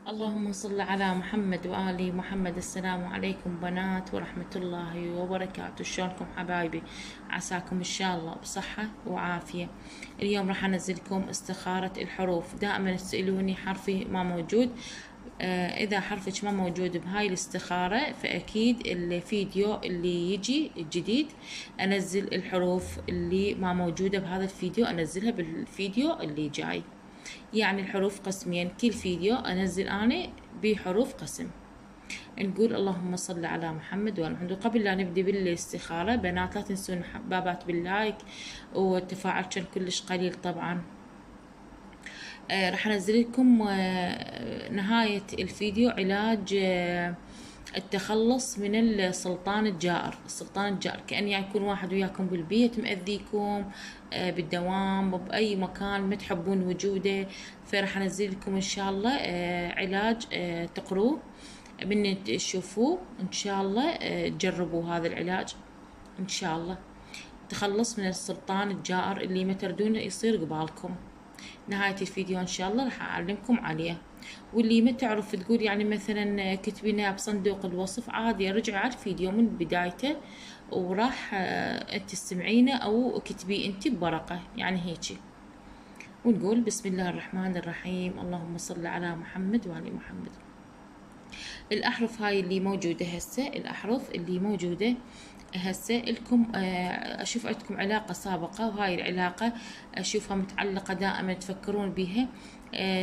اللهم صل على محمد وآل محمد. السلام عليكم بنات ورحمة الله وبركاته. شلونكم حبايبي؟ عساكم إن شاء الله بصحة وعافية. اليوم راح أنزلكم استخارة الحروف. دائما تسألوني حرفي ما موجود. إذا حرفك ما موجود بهاي الاستخارة فأكيد الفيديو اللي يجي الجديد أنزل الحروف اللي ما موجودة بهذا الفيديو، أنزلها بالفيديو اللي جاي. يعني الحروف قسمين، كل فيديو انزل انا بحروف قسم. نقول اللهم صل على محمد وعلى محمد. وقبل لا نبدي بالاستخارة بنات لا تنسون حبابات باللايك، والتفاعل كان كلش قليل طبعا. راح انزل لكم نهاية الفيديو علاج التخلص من السلطان الجائر. السلطان الجائر كأن يكون واحد وياكم بالبيت مأذيكم بالدوام بأي مكان ما تحبون وجوده. فراح انزل لكم ان شاء الله علاج تقروه من تشوفوه ان شاء الله. تجربوا هذا العلاج ان شاء الله تخلص من السلطان الجائر اللي ما تردونه يصير قبالكم. نهاية الفيديو ان شاء الله راح اعلمكم عليه. واللي ما تعرف تقول يعني مثلا كتبينها بصندوق الوصف، عادي رجعي على الفيديو من بدايته وراح انت تسمعينه او كتبيه انت بورقة يعني هيجي. ونقول بسم الله الرحمن الرحيم. اللهم صل على محمد وعلى محمد. الأحرف هاي اللي موجودة هسه، الأحرف اللي موجودة هسه لكم أشوف عندكم علاقة سابقة، وهاي العلاقة أشوفها متعلقة دائما تفكرون بيها،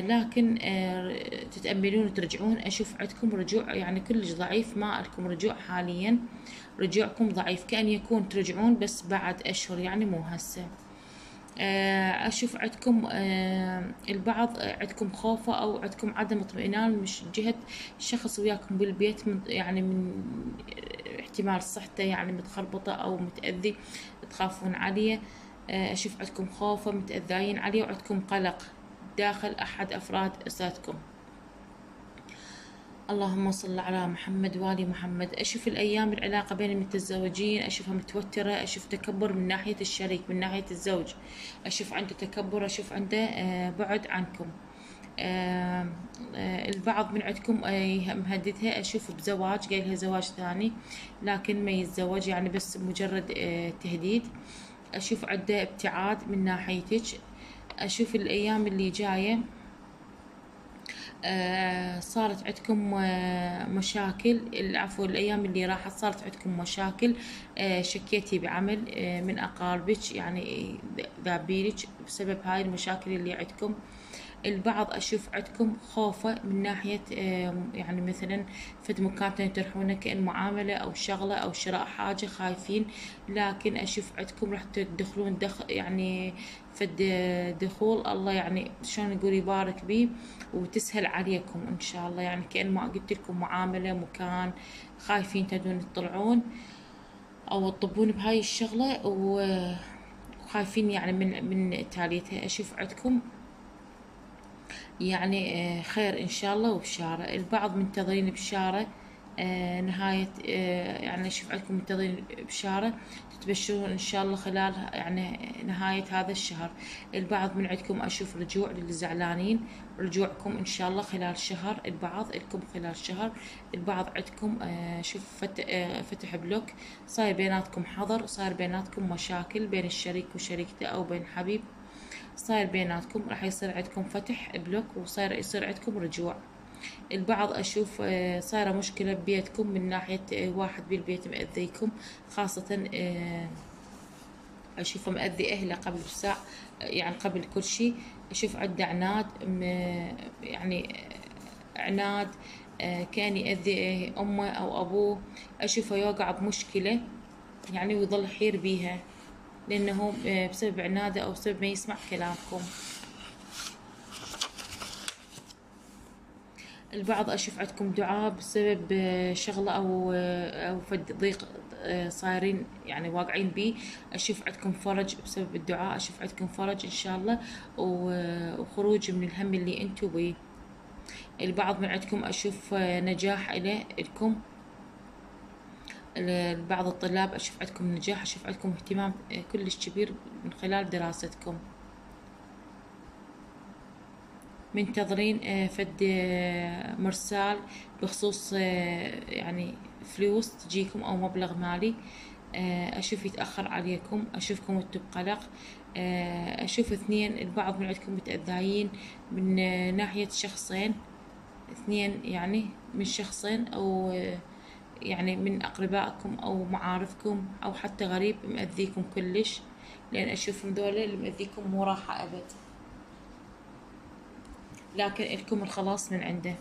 لكن تتأملون وترجعون. أشوف عندكم رجوع يعني كلش ضعيف، ما لكم رجوع حاليا، رجوعكم ضعيف كأن يكون ترجعون بس بعد أشهر يعني مو هسه. أشوف عندكم البعض عندكم خوفة أو عندكم عدم اطمئنان مش جهة شخص وياكم بالبيت، يعني من احتمال صحته يعني متخربطة أو متأذي تخافون عليه. أشوف عندكم خوفة متأذين عليه، وعندكم قلق داخل أحد أفراد أسرتكم. اللهم صل على محمد وآل محمد. أشوف الأيام العلاقة بين المتزوجين أشوفها متوترة، أشوف تكبر من ناحية الشريك من ناحية الزوج، أشوف عنده تكبر، أشوف عنده بعد عنكم. البعض من عندكم مهددها أشوف بزواج، قايلها زواج ثاني لكن ما يتزوج يعني بس مجرد تهديد. أشوف عنده ابتعاد من ناحيتك. أشوف الأيام اللي جاية صارت عندكم مشاكل. العفو، الأيام اللي راحت صارت عندكم مشاكل، شكيتي بعمل من أقاربك يعني ذابيلك بسبب هاي المشاكل اللي عندكم. البعض أشوف عندكم خوفة من ناحية يعني مثلا فد مكان تروحونه كأن معاملة أو شغلة أو شراء حاجة خايفين، لكن أشوف عندكم راح تدخلون يعني فد دخول الله يعني شلون نقول يبارك بيه وتسهل عليكم إن شاء الله. يعني كأن ما قلت لكم معاملة مكان خايفين تدون تطلعون أو تطبون بهاي الشغلة وخايفين يعني من تاليتها. أشوف عندكم يعني خير إن شاء الله وبشارة. البعض منتظرين بشارة نهاية يعني أشوف عندكم منتظرين بشارة تتبشرون إن شاء الله خلال يعني نهاية هذا الشهر. البعض من عندكم أشوف رجوع للزعلانين، رجوعكم إن شاء الله خلال شهر. البعض لكم خلال شهر. البعض عندكم شوف فتح بلوك، صاير بيناتكم حظر، صاير بيناتكم مشاكل بين الشريك وشريكته أو بين حبيب، صاير بيناتكم راح يصير عندكم فتح بلوك وصاير يصير عندكم رجوع. البعض أشوف صايرة مشكلة ببيتكم من ناحية واحد بالبيت مأذيكم، خاصة أشوفه مأذي أهله قبل بساعة يعني قبل كل شيء. أشوف عنده عناد يعني عناد كان يأذي أمه أو أبوه. أشوفه يوقع بمشكلة يعني ويظل حير بيها لأنه بسبب عناده أو بسبب ما يسمع كلامكم. البعض أشوف عندكم دعاء بسبب شغلة أو فد ضيق صايرين يعني واقعين بيه. أشوف عندكم فرج بسبب الدعاء، أشوف عندكم فرج إن شاء الله وخروج من الهم اللي أنتوا بيه. البعض من عندكم أشوف نجاح لكم. بعض الطلاب أشوف عندكم نجاح، أشوف عندكم اهتمام كلش كبير من خلال دراستكم. منتظرين فد مرسال بخصوص يعني فلوس تجيكم أو مبلغ مالي. أشوف يتأخر عليكم، أشوفكم انتم بقلق. أشوف اثنين، البعض من عندكم متأذيين من ناحية شخصين، اثنين يعني من شخصين، أو يعني من أقربائكم أو معارفكم أو حتى غريب مأذيكم كلش، لأن أشوف ذولا اللي مأذيكم مو راحة أبد، لكن إلكم الخلاص من عنده.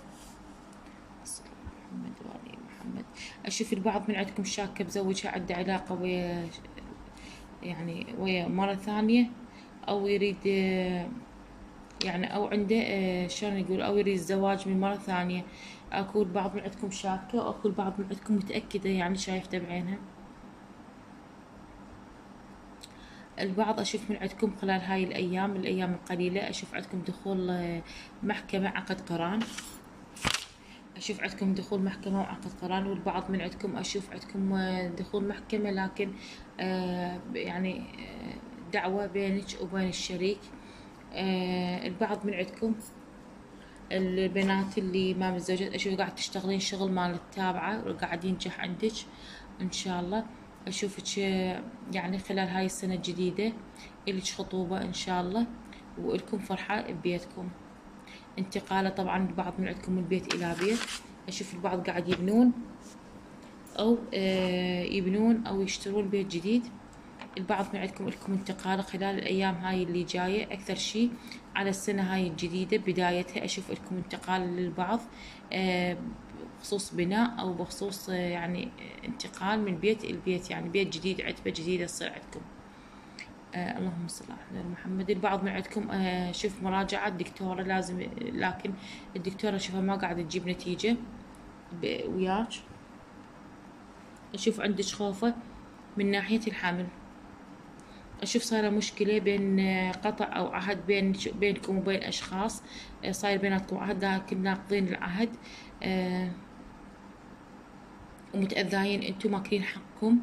صلى الله محمد وآل محمد. أشوف البعض من عندكم شاكة بزوجها عنده علاقة ويا يعني ويا مرة ثانية، أو يريد يعني أو عنده شلون يقول، أو يريد الزواج من مرة ثانية. أكو البعض من عندكم شاكة، وأكو البعض من عندكم متأكدة يعني شايفته بعينها. البعض أشوف من عندكم خلال هاي الأيام القليلة أشوف عندكم دخول محكمة عقد قران. أشوف عندكم دخول محكمة وعقد قران، والبعض من عندكم أشوف عندكم دخول محكمة، لكن يعني دعوة بينك وبين الشريك. البعض من عندكم البنات اللي ما متزوجات أشوف قاعد تشتغلين شغل مال التابعة وقاعد ينجح عندك إن شاء الله. أشوفك يعني خلال هاي السنة الجديدة إلك خطوبة إن شاء الله، وإلكم فرحة ببيتكم. انتقالة طبعا البعض من عندكم من بيت إلى بيت. أشوف البعض قاعد يبنون أو يشترون بيت جديد. البعض من عندكم لكم انتقال خلال الأيام هاي اللي جاية، أكثر شي على السنة هاي الجديدة بدايتها. أشوف لكم انتقال للبعض بخصوص بناء أو بخصوص يعني انتقال من بيت إلى بيت، يعني بيت جديد، عتبة جديدة تصير عندكم. اللهم صل على محمد. البعض من عندكم شوف مراجعة دكتورة لازم، لكن الدكتورة أشوفها ما قاعدة تجيب نتيجة وياك. أشوف عندك خوفة من ناحية الحمل. أشوف صايرة مشكلة بين قطع أو عهد بينكم وبين أشخاص، صاير بيناتكم عهد لكن ناقضين العهد، ومتأذاين انتم ماكلين حقكم،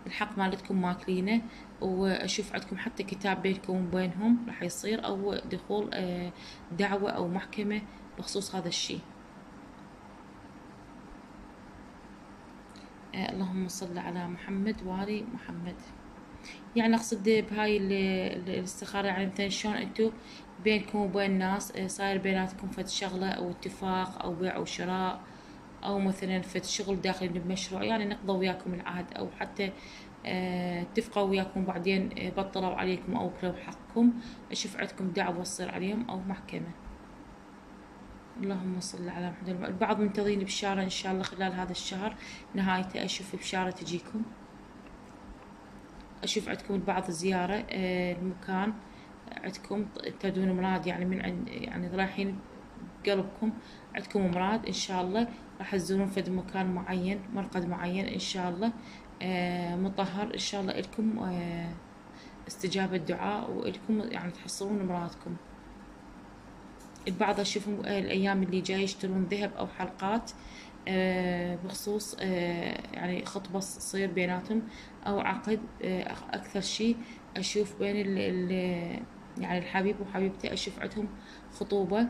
الحق مالتكم ماكلينه. وأشوف عندكم حتى كتاب بينكم وبينهم راح يصير، أو دخول دعوة أو محكمة بخصوص هذا الشي. اللهم صل على محمد وآل محمد. يعني أقصد بهاي الاستخارة، يعني مثلا شلون انتو بينكم وبين ناس صاير بيناتكم فد شغلة أو اتفاق أو بيع أو شراء، أو مثلا فد شغل داخلين بمشروع، يعني نقضوا وياكم العهد، أو حتى اتفقوا وياكم بعدين بطلوا عليكم أو أكلوا حقكم. أشوف عندكم دعوة تصير عليهم أو محكمة. اللهم صل على محمد. البعض منتظرين بشارة إن شاء الله خلال هذا الشهر نهايته، أشوف بشارة تجيكم. أشوف عندكم البعض زيارة المكان عندكم تدون مراد، يعني من عند يعني رايحين بقلبكم عندكم مراد إن شاء الله، راح تزورون فد مكان معين، مرقد معين إن شاء الله مطهر إن شاء الله إلكم استجابة دعاء، وإلكم يعني تحصلون مرادكم. البعض أشوفهم الأيام اللي جاية يشترون ذهب أو حلقات بخصوص يعني خطبة تصير بيناتهم أو عقد. أكثر شي أشوف بين يعني الحبيب وحبيبته، أشوف عندهم خطوبة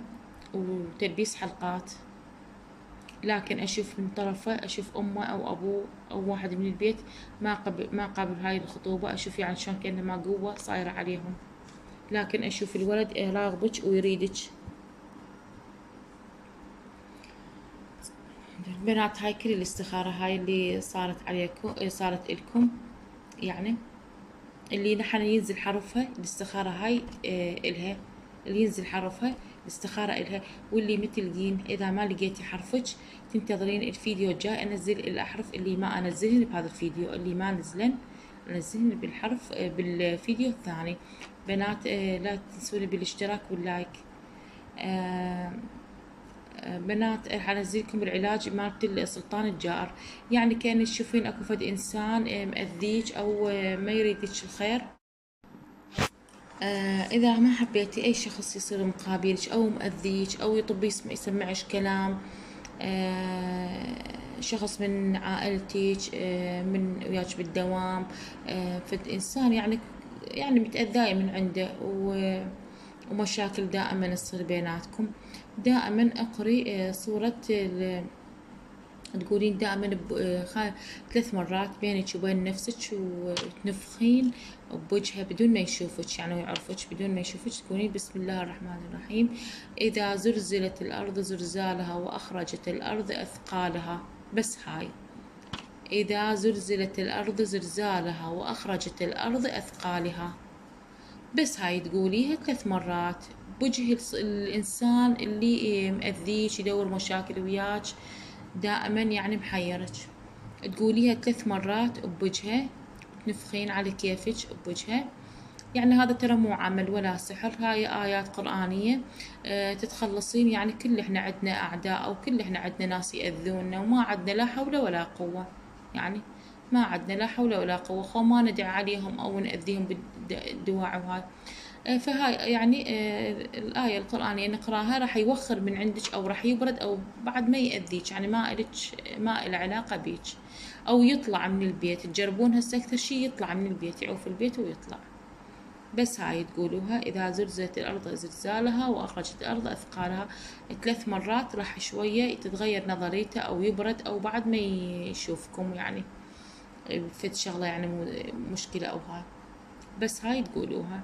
وتلبيس حلقات، لكن أشوف من طرفه، أشوف أمه أو أبوه أو واحد من البيت ما قابل هاي الخطوبة. أشوف يعني شلون كأنه ما قوة صايرة عليهم، لكن أشوف الولد راغبك ويريدك. بنات هاي كل الاستخارة هاي اللي صارت عليكم صارت إلكم، يعني اللي نحن ينزل حرفها الاستخارة هاي إلها، اللي ينزل حرفها الاستخارة إلها. واللي متلقين إذا ما لقيتي حرفك تنتظرين الفيديو الجاي أنزل الأحرف اللي ما أنزلهن بهذا الفيديو، اللي ما نزلن أنزلهن بالحرف بالفيديو الثاني. بنات لا تنسوني بالاشتراك واللايك. بنات راح انزلكم العلاج مالت السلطان الجائر، يعني كان تشوفين اكو فد انسان مأذيك او ما يريدك الخير. اذا ما حبيتي اي شخص يصير مقابلك او مأذيك او يطب يسمعش كلام، شخص من عائلتك من وياك بالدوام، فد انسان يعني متأذية من عنده ومشاكل دائما تصير بيناتكم. دائما اقري صورة تقولين دائما 3 مرات بينك وبين نفسك، وتنفخين بوجهه بدون ما يشوفك يعني ويعرفك، بدون ما يشوفك تقولين بسم الله الرحمن الرحيم: إذا زلزلت الأرض زلزالها وأخرجت الأرض أثقالها. بس هاي: إذا زلزلت الأرض زلزالها وأخرجت الأرض أثقالها. بس هاي تقوليها 3 مرات بوجه الإنسان اللي مأذيك يدور مشاكل وياك دائما يعني محيرك. تقوليها 3 مرات بوجهه، تنفخين على كيفك بوجهه. يعني هذا ترى مو عمل ولا سحر، هاي آيات قرآنية. تتخلصين. يعني كل احنا عندنا أعداء، أو كل احنا عندنا ناس يأذونا، وما عندنا لا حول ولا قوة. يعني ما عندنا لا حول ولا قوة، خو ما ندعي عليهم أو نأذيهم بالدواعي وهاي. فهاي يعني الآية القرآنية نقراها راح يوخر من عندك، أو راح يبرد، أو بعد ما يأذيك، يعني ما إله علاقة بيك، أو يطلع من البيت. تجربون هسه أكثر شي يطلع من البيت، يعوف البيت ويطلع. بس هاي تقولوها: إذا زلزلت الأرض زلزالها وأخرجت الأرض أثقالها 3 مرات، راح شوية تتغير نظريته، أو يبرد، أو بعد ما يشوفكم يعني فد شغلة يعني مشكلة أو هاي. بس هاي تقولوها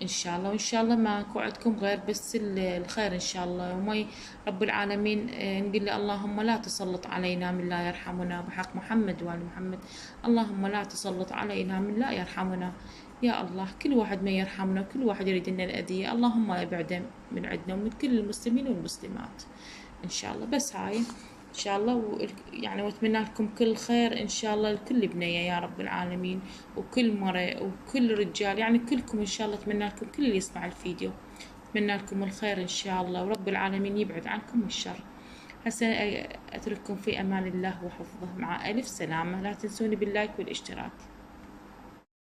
إن شاء الله. وإن شاء الله ماكو عندكم غير بس الخير إن شاء الله. رب العالمين نقول له: اللهم لا تسلط علينا من لا يرحمنا، بحق محمد وآل محمد. اللهم لا تسلط علينا من لا يرحمنا. يا الله، كل واحد ما يرحمنا، وكل واحد يريد لنا الأذية، اللهم ابعده من عندنا ومن كل المسلمين والمسلمات إن شاء الله. بس هاي إن شاء الله يعني وأتمنى لكم كل خير إن شاء الله لكل بنية يا رب العالمين، وكل مرة وكل رجال، يعني كلكم إن شاء الله. أتمنى لكم كل اللي يسمع الفيديو، أتمنى لكم الخير إن شاء الله، ورب العالمين يبعد عنكم الشر. هسه أترككم في أمان الله وحفظه، مع ألف سلامة. لا تنسوني باللايك والاشتراك.